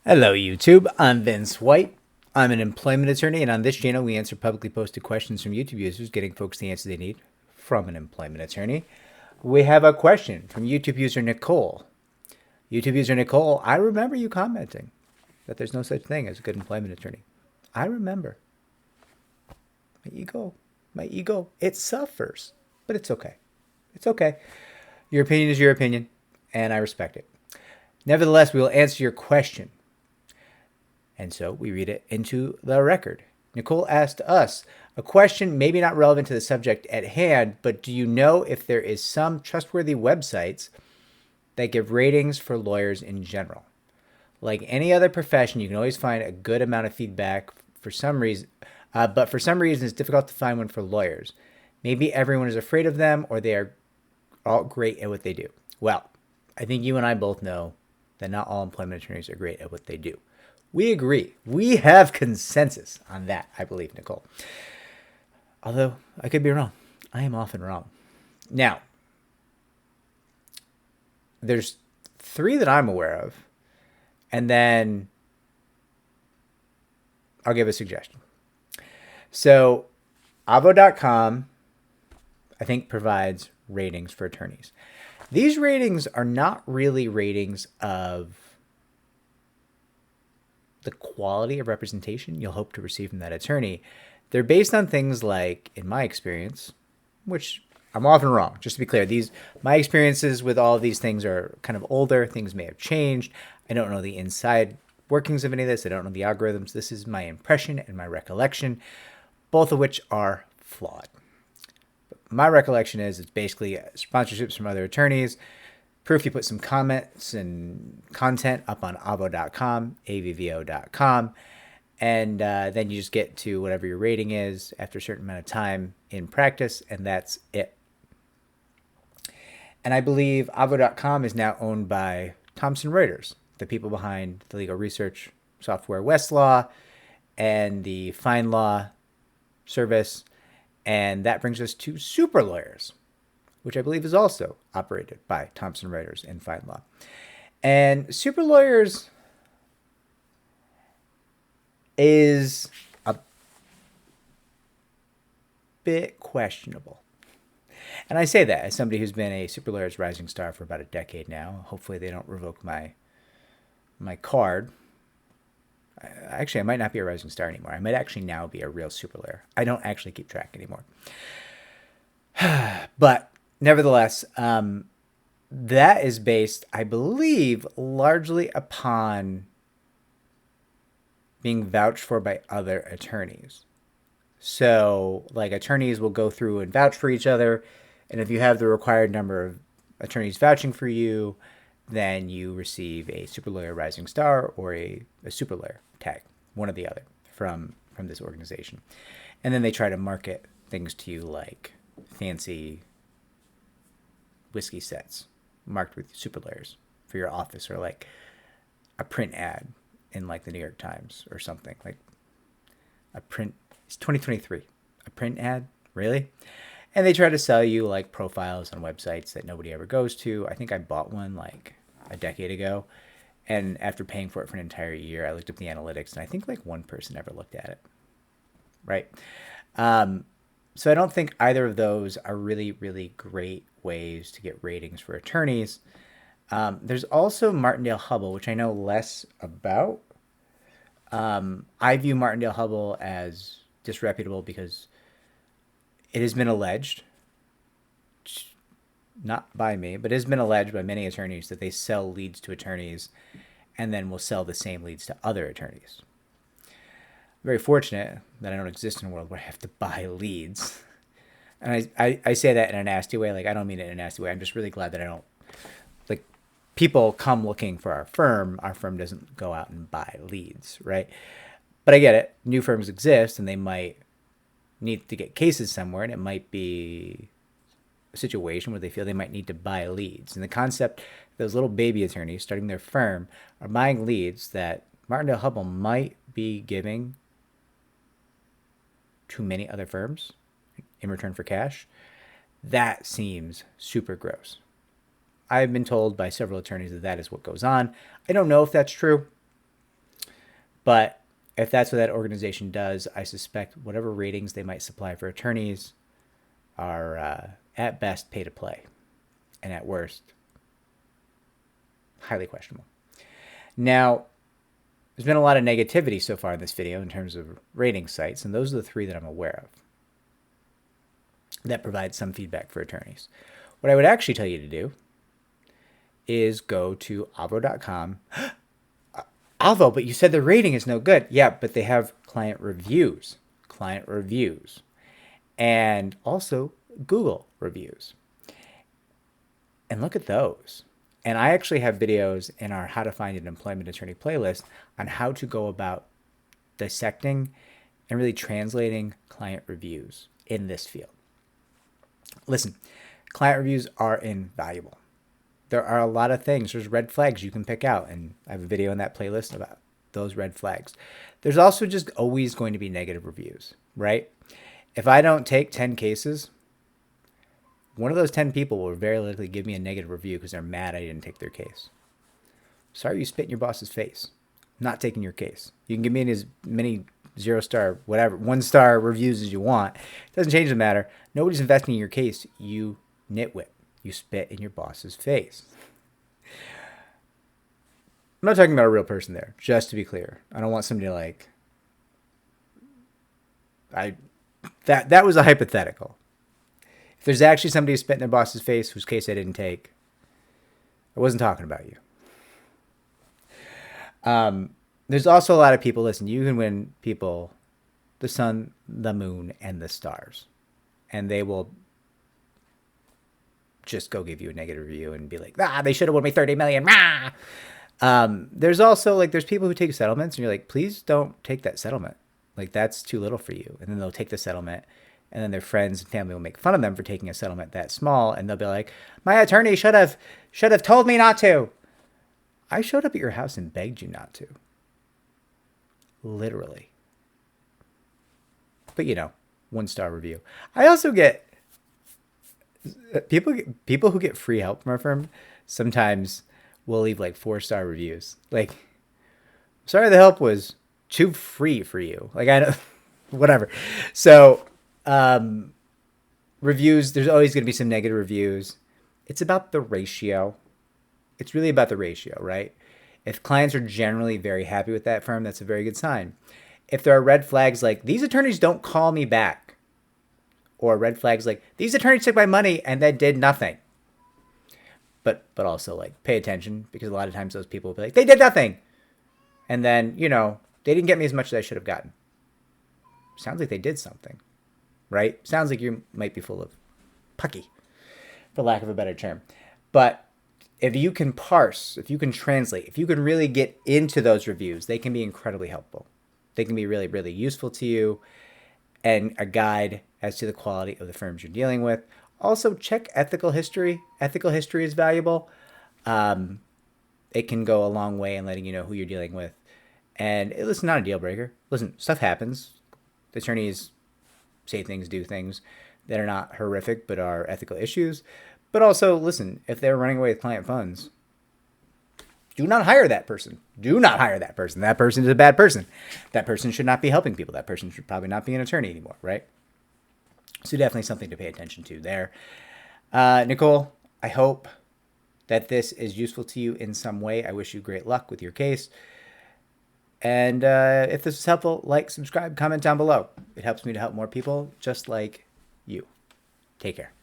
Hello, YouTube. I'm Vince White. I'm an employment attorney, and on this channel, we answer publicly posted questions from YouTube users, getting folks the answers they need from an employment attorney. We have a question from YouTube user Nicole. YouTube user Nicole, I remember you commenting that there's no such thing as a good employment attorney. I remember. My ego, it suffers, but it's okay. It's okay. Your opinion is your opinion, and I respect it. Nevertheless, we will answer your question. And so we read it into the record. Nicole asked us a question maybe not relevant to the subject at hand, but do you know if there is some trustworthy websites that give ratings for lawyers in general? Like any other profession, you can always find a good amount of feedback for some reason, but for some reason it's difficult to find one for lawyers. Maybe everyone is afraid of them or they are all great at what they do. Well, I think you and I both know that not all employment attorneys are great at what they do. We agree. We have consensus on that, I believe, Nicole. Although I could be wrong. I am often wrong. Now, there's 3 that I'm aware of, and then I'll give a suggestion. So, Avo.com, I think, provides ratings for attorneys. These ratings are not really ratings of the quality of representation you'll hope to receive from that attorney. They're based on things like, in my experience, which I'm often wrong, just to be clear, my experiences with all of these things are kind of older. Things may have changed. I don't know the inside workings of any of this. I don't know the algorithms. This is my impression and my recollection, both of which are flawed. But my recollection is it's basically sponsorships from other attorneys. Proof you put some comments and content up on avo.com, avvo.com, and then you just get to whatever your rating is after a certain amount of time in practice, and that's it. And I believe avo.com is now owned by Thomson Reuters, the people behind the legal research software Westlaw and the FindLaw service, and that brings us to Super Lawyers, which I believe is also operated by Thomson Reuters and FindLaw. And Super Lawyers is a bit questionable. And I say that as somebody who's been a Super Lawyers Rising Star for about a decade now. Hopefully they don't revoke my card. Actually, I might not be a Rising Star anymore. I might actually now be a real Super Lawyer. I don't actually keep track anymore. But nevertheless, that is based, I believe, largely upon being vouched for by other attorneys. So, like, attorneys will go through and vouch for each other, and if you have the required number of attorneys vouching for you, then you receive a Super Lawyer Rising Star or a Super Lawyer tag, one or the other, from this organization. And then they try to market things to you like fancy whiskey sets marked with Super Lawyers for your office, or like a print ad in like the New York Times or something. Like it's 2023, a print ad, really? And they try to sell you like profiles on websites that nobody ever goes to. I think I bought one like a decade ago, and after paying for it for an entire year, I looked up the analytics, and I think like one person ever looked at it, right? So I don't think either of those are really, really great ways to get ratings for attorneys. There's also Martindale-Hubbell, which I know less about. I view Martindale-Hubbell as disreputable because it has been alleged, not by me, but it has been alleged by many attorneys that they sell leads to attorneys and then will sell the same leads to other attorneys. I'm very fortunate that I don't exist in a world where I have to buy leads. And I say that in a nasty way. Like, I don't mean it in a nasty way. I'm just really glad that I don't, like, people come looking for our firm doesn't go out and buy leads, right? But I get it. New firms exist, and they might need to get cases somewhere, and it might be a situation where they feel they might need to buy leads. And the concept, those little baby attorneys starting their firm are buying leads that Martindale-Hubbell might be giving to many other firms in return for cash. That seems super gross. I've been told by several attorneys that that is what goes on. I don't know if that's true. But if that's what that organization does, I suspect whatever ratings they might supply for attorneys are at best pay to play, and at worst, highly questionable. Now, there's been a lot of negativity so far in this video in terms of rating sites, and those are the 3 that I'm aware of that provide some feedback for attorneys. What I would actually tell you to do is go to avvo.com. Avvo, but you said the rating is no good. Yeah, but they have client reviews, and also Google reviews. And look at those. And I actually have videos in our How to Find an Employment Attorney playlist on how to go about dissecting and really translating client reviews in this field. Listen, client reviews are invaluable. There are a lot of things. There's red flags you can pick out, and I have a video in that playlist about those red flags. There's also just always going to be negative reviews, right? If I don't take 10 cases, one of those 10 people will very likely give me a negative review because they're mad I didn't take their case. Sorry you spit in your boss's face. I'm not taking your case. You can give me as many 0-star, whatever, 1-star reviews as you want. It doesn't change the matter. Nobody's investing in your case. You nitwit. You spit in your boss's face. I'm not talking about a real person there, just to be clear. I don't want somebody like... That was a hypothetical. If there's actually somebody who spit in their boss's face whose case I didn't take, I wasn't talking about you. There's also a lot of people, listen, you can win people the sun, the moon, and the stars. And they will just go give you a negative review and be like, they should have won me 30 million. There's also there's people who take settlements and you're like, please don't take that settlement. Like, that's too little for you. And then they'll take the settlement, and then their friends and family will make fun of them for taking a settlement that small. And they'll be like, my attorney should have told me not to. I showed up at your house and begged you not to. Literally. But 1-star review. I also get people who get free help from our firm sometimes will leave 4-star reviews. Like, sorry the help was too free for you. I know, whatever. So, reviews, there's always going to be some negative reviews. It's about the ratio. It's really about the ratio, right? If clients are generally very happy with that firm, that's a very good sign. If there are red flags like, these attorneys don't call me back, or red flags like, these attorneys took my money and then did nothing. But also pay attention, because a lot of times those people will be like, they did nothing. And then, they didn't get me as much as I should have gotten. Sounds like they did something, right? Sounds like you might be full of pucky, for lack of a better term. But if you can parse, if you can translate, if you can really get into those reviews, they can be incredibly helpful. They can be really, really useful to you and a guide as to the quality of the firms you're dealing with. Also, check ethical history. Ethical history is valuable. It can go a long way in letting you know who you're dealing with. And it's not a deal breaker. Listen, stuff happens. The attorneys say things, do things that are not horrific, but are ethical issues. But also, listen, if they're running away with client funds, do not hire that person. Do not hire that person. That person is a bad person. That person should not be helping people. That person should probably not be an attorney anymore, right? So definitely something to pay attention to there. Nicole, I hope that this is useful to you in some way. I wish you great luck with your case. And if this was helpful, like, subscribe, comment down below. It helps me to help more people just like you. Take care.